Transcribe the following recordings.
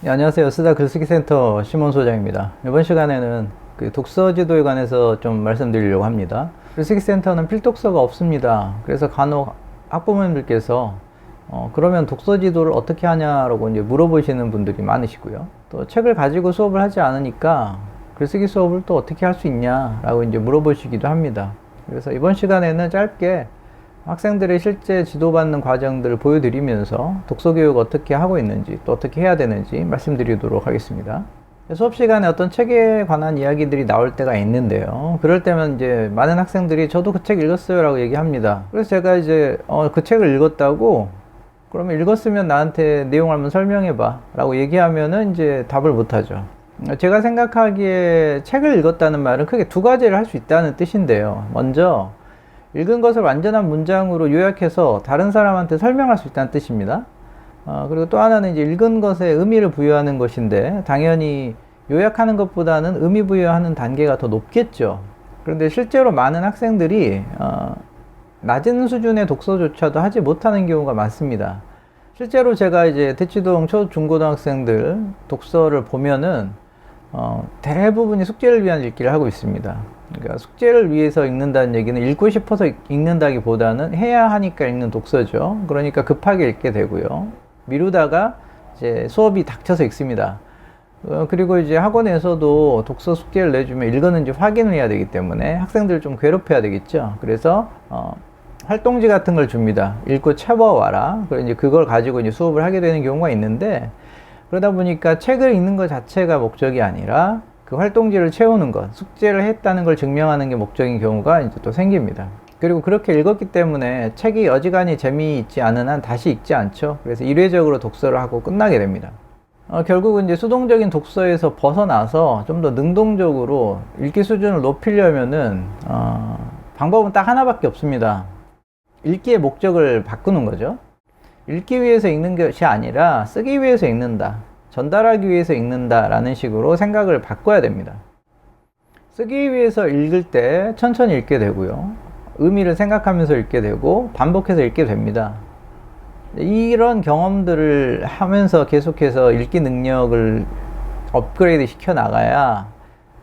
네, 안녕하세요. 쓰다 글쓰기 센터 심원 소장입니다. 이번 시간에는 독서 지도에 관해서 좀 말씀드리려고 합니다. 글쓰기 센터는 필독서가 없습니다. 그래서 간혹 학부모님들께서 그러면 독서 지도를 어떻게 하냐라고 이제 물어보시는 분들이 많으시고요. 또 책을 가지고 수업을 하지 않으니까 글쓰기 수업을 또 어떻게 할 수 있냐라고 이제 물어보시기도 합니다. 그래서 이번 시간에는 짧게 학생들의 실제 지도받는 과정들을 보여드리면서 독서 교육 어떻게 하고 있는지 또 어떻게 해야 되는지 말씀드리도록 하겠습니다. 수업 시간에 어떤 책에 관한 이야기들이 나올 때가 있는데요. 그럴 때면 이제 많은 학생들이 저도 그 책 읽었어요 라고 얘기합니다. 그래서 제가 이제 그 책을 읽었다고 그러면 읽었으면 나한테 내용을 한번 설명해 봐 라고 얘기하면은 이제 답을 못 하죠. 제가 생각하기에 책을 읽었다는 말은 크게 두 가지를 할 수 있다는 뜻인데요. 먼저 읽은 것을 완전한 문장으로 요약해서 다른 사람한테 설명할 수 있다는 뜻입니다. 그리고 또 하나는 이제 읽은 것에 의미를 부여하는 것인데 당연히 요약하는 것보다는 의미 부여하는 단계가 더 높겠죠. 그런데 실제로 많은 학생들이 낮은 수준의 독서조차도 하지 못하는 경우가 많습니다. 실제로 제가 이제 대치동 초, 중고등학생들 독서를 보면은 대부분이 숙제를 위한 읽기를 하고 있습니다. 그러니까 숙제를 위해서 읽는다는 얘기는 읽고 싶어서 읽는다기보다는 해야 하니까 읽는 독서죠. 그러니까 급하게 읽게 되고요. 미루다가 이제 수업이 닥쳐서 읽습니다. 그리고 이제 학원에서도 독서 숙제를 내주면 읽었는지 확인을 해야 되기 때문에 학생들을 좀 괴롭혀야 되겠죠. 그래서 활동지 같은 걸 줍니다. 읽고 채워와라. 그래서 이제 그걸 가지고 이제 수업을 하게 되는 경우가 있는데, 그러다 보니까 책을 읽는 것 자체가 목적이 아니라 그 활동지를 채우는 것, 숙제를 했다는 걸 증명하는 게 목적인 경우가 이제 또 생깁니다. 그리고 그렇게 읽었기 때문에 책이 어지간히 재미있지 않은 한 다시 읽지 않죠. 그래서 일회적으로 독서를 하고 끝나게 됩니다. 결국은 이제 수동적인 독서에서 벗어나서 좀 더 능동적으로 읽기 수준을 높이려면은 방법은 딱 하나밖에 없습니다. 읽기의 목적을 바꾸는 거죠. 읽기 위해서 읽는 것이 아니라 쓰기 위해서 읽는다, 전달하기 위해서 읽는다 라는 식으로 생각을 바꿔야 됩니다. 쓰기 위해서 읽을 때 천천히 읽게 되고요, 의미를 생각하면서 읽게 되고 반복해서 읽게 됩니다. 이런 경험들을 하면서 계속해서 읽기 능력을 업그레이드 시켜 나가야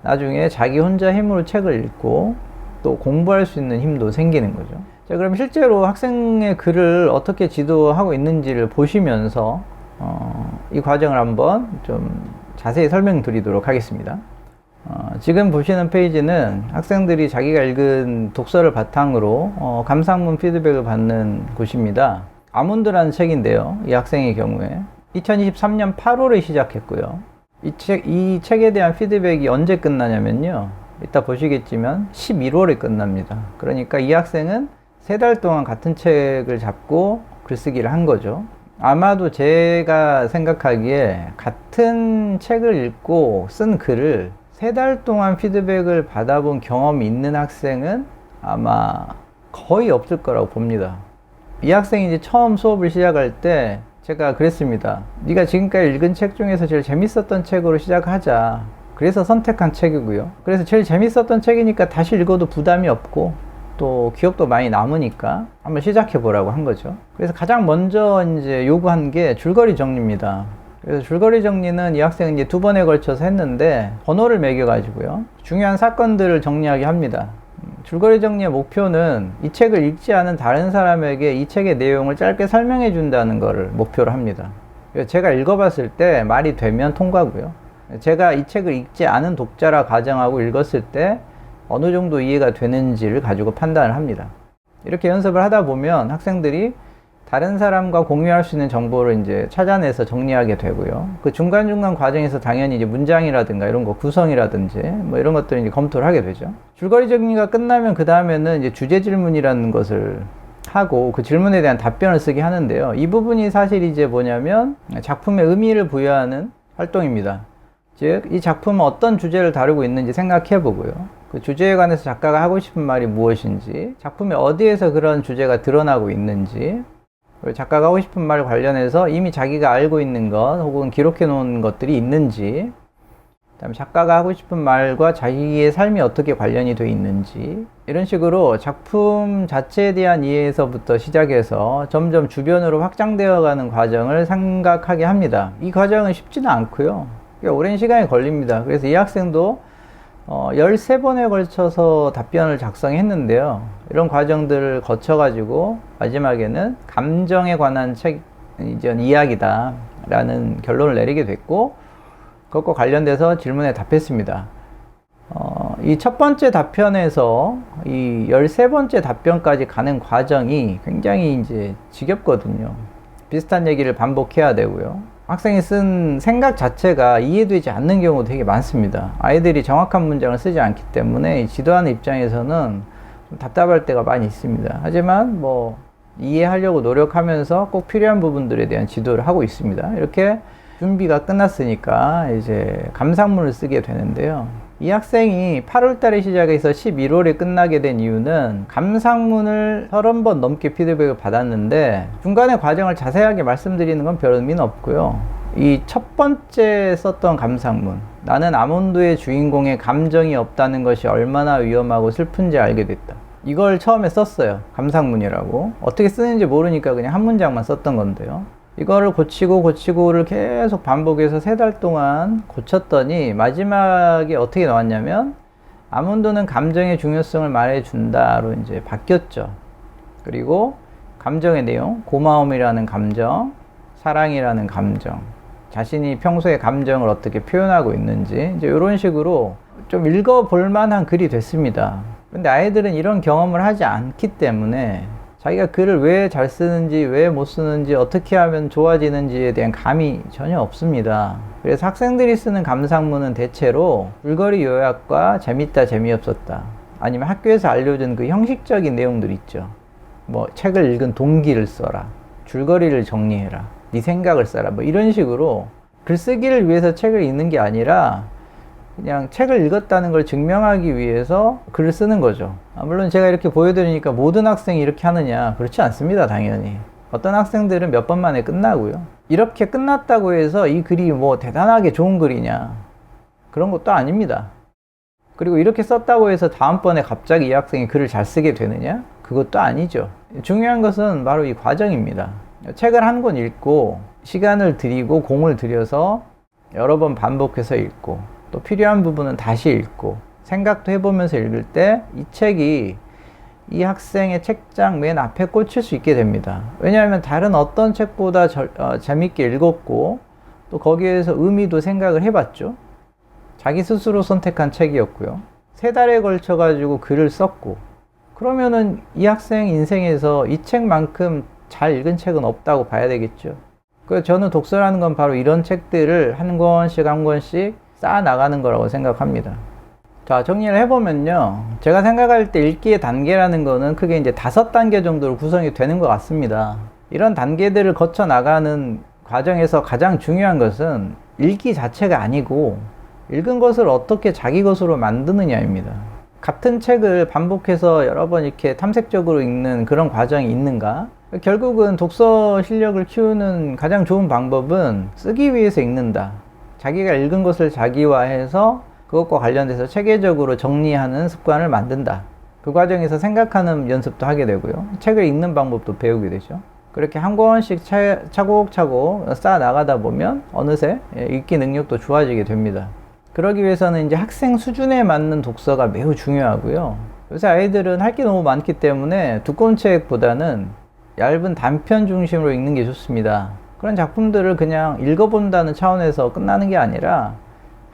나중에 자기 혼자 힘으로 책을 읽고 또 공부할 수 있는 힘도 생기는 거죠. 자, 그럼 실제로 학생의 글을 어떻게 지도하고 있는지를 보시면서 이 과정을 한번 좀 자세히 설명드리도록 하겠습니다. 지금 보시는 페이지는 학생들이 자기가 읽은 독서를 바탕으로 감상문 피드백을 받는 곳입니다. 아몬드라는 책인데요. 이 학생의 경우에 2023년 8월에 시작했고요. 이 책에 대한 피드백이 언제 끝나냐면요, 이따 보시겠지만 11월에 끝납니다. 그러니까 이 학생은 3달 동안 같은 책을 잡고 글쓰기를 한 거죠. 아마도 제가 생각하기에 같은 책을 읽고 쓴 글을 3달 동안 피드백을 받아본 경험이 있는 학생은 아마 거의 없을 거라고 봅니다. 이 학생이 이제 처음 수업을 시작할 때 제가 그랬습니다. 네가 지금까지 읽은 책 중에서 제일 재밌었던 책으로 시작하자. 그래서 선택한 책이고요. 그래서 제일 재밌었던 책이니까 다시 읽어도 부담이 없고 또 기억도 많이 남으니까 한번 시작해 보라고 한 거죠. 그래서 가장 먼저 이제 요구한 게 줄거리 정리입니다. 그래서 줄거리 정리는 이 학생은 이제 2번에 걸쳐서 했는데 번호를 매겨 가지고요, 중요한 사건들을 정리하게 합니다. 줄거리 정리의 목표는 이 책을 읽지 않은 다른 사람에게 이 책의 내용을 짧게 설명해 준다는 것을 목표로 합니다. 제가 읽어봤을 때 말이 되면 통과고요, 제가 이 책을 읽지 않은 독자라 가정하고 읽었을 때 어느 정도 이해가 되는지를 가지고 판단을 합니다. 이렇게 연습을 하다 보면 학생들이 다른 사람과 공유할 수 있는 정보를 이제 찾아내서 정리하게 되고요. 그 중간중간 과정에서 당연히 이제 문장이라든가 이런 거 구성이라든지 뭐 이런 것들을 이제 검토를 하게 되죠. 줄거리 정리가 끝나면 그 다음에는 이제 주제 질문이라는 것을 하고 그 질문에 대한 답변을 쓰게 하는데요. 이 부분이 사실 이제 뭐냐면 작품에 의미를 부여하는 활동입니다. 즉, 이 작품은 어떤 주제를 다루고 있는지 생각해 보고요, 그 주제에 관해서 작가가 하고 싶은 말이 무엇인지, 작품에 어디에서 그런 주제가 드러나고 있는지, 작가가 하고 싶은 말 관련해서 이미 자기가 알고 있는 것 혹은 기록해 놓은 것들이 있는지, 그다음에 작가가 하고 싶은 말과 자기의 삶이 어떻게 관련이 돼 있는지, 이런 식으로 작품 자체에 대한 이해에서부터 시작해서 점점 주변으로 확장되어 가는 과정을 생각하게 합니다. 이 과정은 쉽지는 않고요. 꽤 오랜 시간이 걸립니다. 그래서 이 학생도 13번에 걸쳐서 답변을 작성했는데요. 이런 과정들을 거쳐가지고 마지막에는 감정에 관한 이야기다 라는 결론을 내리게 됐고, 그것과 관련돼서 질문에 답했습니다. 이 첫 번째 답변에서 이 13번째 답변까지 가는 과정이 굉장히 이제 지겹거든요. 비슷한 얘기를 반복해야 되고요. 학생이 쓴 생각 자체가 이해되지 않는 경우도 되게 많습니다. 아이들이 정확한 문장을 쓰지 않기 때문에 지도하는 입장에서는 좀 답답할 때가 많이 있습니다. 하지만 뭐 이해하려고 노력하면서 꼭 필요한 부분들에 대한 지도를 하고 있습니다. 이렇게 준비가 끝났으니까 이제 감상문을 쓰게 되는데요. 이 학생이 8월 달에 시작해서 11월에 끝나게 된 이유는 감상문을 30번 넘게 피드백을 받았는데 중간에 과정을 자세하게 말씀드리는 건 별 의미는 없고요. 이 첫 번째 썼던 감상문, 나는 아몬드의 주인공의 감정이 없다는 것이 얼마나 위험하고 슬픈지 알게 됐다. 이걸 처음에 썼어요. 감상문이라고. 어떻게 쓰는지 모르니까 그냥 한 문장만 썼던 건데요. 이거를 고치고를 계속 반복해서 3달 동안 고쳤더니 마지막에 어떻게 나왔냐면, 아몬드는 감정의 중요성을 말해준다로 이제 바뀌었죠. 그리고 감정의 내용, 고마움이라는 감정, 사랑이라는 감정, 자신이 평소에 감정을 어떻게 표현하고 있는지, 이제 이런 식으로 좀 읽어볼 만한 글이 됐습니다. 근데 아이들은 이런 경험을 하지 않기 때문에 자기가 글을 왜 잘 쓰는지, 왜 못 쓰는지, 어떻게 하면 좋아지는지에 대한 감이 전혀 없습니다. 그래서 학생들이 쓰는 감상문은 대체로 줄거리 요약과 재밌다, 재미없었다, 아니면 학교에서 알려준 그 형식적인 내용들 있죠. 뭐 책을 읽은 동기를 써라, 줄거리를 정리해라, 네 생각을 써라, 뭐 이런 식으로 글쓰기를 위해서 책을 읽는 게 아니라 그냥 책을 읽었다는 걸 증명하기 위해서 글을 쓰는 거죠. 물론 제가 이렇게 보여드리니까 모든 학생이 이렇게 하느냐, 그렇지 않습니다. 당연히 어떤 학생들은 몇 번 만에 끝나고요. 이렇게 끝났다고 해서 이 글이 뭐 대단하게 좋은 글이냐, 그런 것도 아닙니다. 그리고 이렇게 썼다고 해서 다음번에 갑자기 이 학생이 글을 잘 쓰게 되느냐, 그것도 아니죠. 중요한 것은 바로 이 과정입니다. 책을 한 권 읽고 시간을 들이고 공을 들여서 여러 번 반복해서 읽고, 또 필요한 부분은 다시 읽고 생각도 해보면서 읽을 때 이 책이 이 학생의 책장 맨 앞에 꽂힐 수 있게 됩니다. 왜냐하면 다른 어떤 책보다 재밌게 읽었고, 또 거기에서 의미도 생각을 해봤죠. 자기 스스로 선택한 책이었고요. 3달에 걸쳐 가지고 글을 썼고, 그러면은 이 학생 인생에서 이 책만큼 잘 읽은 책은 없다고 봐야 되겠죠. 그래서 저는 독서라는 건 바로 이런 책들을 한 권씩 쌓아 나가는 거라고 생각합니다. 자, 정리를 해보면요, 제가 생각할 때 읽기의 단계라는 거는 크게 이제 5단계 정도로 구성이 되는 것 같습니다. 이런 단계들을 거쳐 나가는 과정에서 가장 중요한 것은 읽기 자체가 아니고 읽은 것을 어떻게 자기 것으로 만드느냐입니다. 같은 책을 반복해서 여러 번 이렇게 탐색적으로 읽는 그런 과정이 있는가? 결국은 독서 실력을 키우는 가장 좋은 방법은 쓰기 위해서 읽는다, 자기가 읽은 것을 자기화해서 그것과 관련돼서 체계적으로 정리하는 습관을 만든다. 그 과정에서 생각하는 연습도 하게 되고요. 책을 읽는 방법도 배우게 되죠. 그렇게 한 권씩 차곡차곡 쌓아 나가다 보면 어느새 읽기 능력도 좋아지게 됩니다. 그러기 위해서는 이제 학생 수준에 맞는 독서가 매우 중요하고요. 요새 아이들은 할 게 너무 많기 때문에 두꺼운 책보다는 얇은 단편 중심으로 읽는 게 좋습니다. 그런 작품들을 그냥 읽어본다는 차원에서 끝나는 게 아니라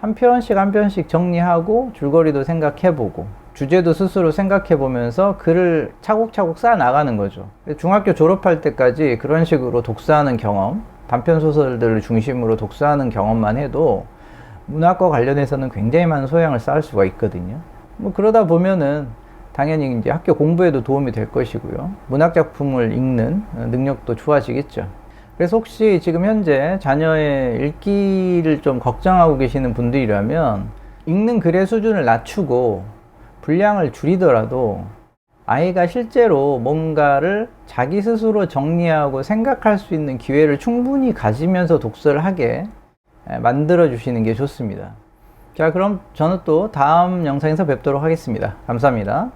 한 편씩 정리하고 줄거리도 생각해보고 주제도 스스로 생각해보면서 글을 차곡차곡 쌓아 나가는 거죠. 중학교 졸업할 때까지 그런 식으로 독서하는 경험, 단편소설들을 중심으로 독서하는 경험만 해도 문학과 관련해서는 굉장히 많은 소양을 쌓을 수가 있거든요. 뭐 그러다 보면은 당연히 이제 학교 공부에도 도움이 될 것이고요. 문학 작품을 읽는 능력도 좋아지겠죠. 그래서 혹시 지금 현재 자녀의 읽기를 좀 걱정하고 계시는 분들이라면 읽는 글의 수준을 낮추고 분량을 줄이더라도 아이가 실제로 뭔가를 자기 스스로 정리하고 생각할 수 있는 기회를 충분히 가지면서 독서를 하게 만들어 주시는 게 좋습니다. 자, 그럼 저는 또 다음 영상에서 뵙도록 하겠습니다. 감사합니다.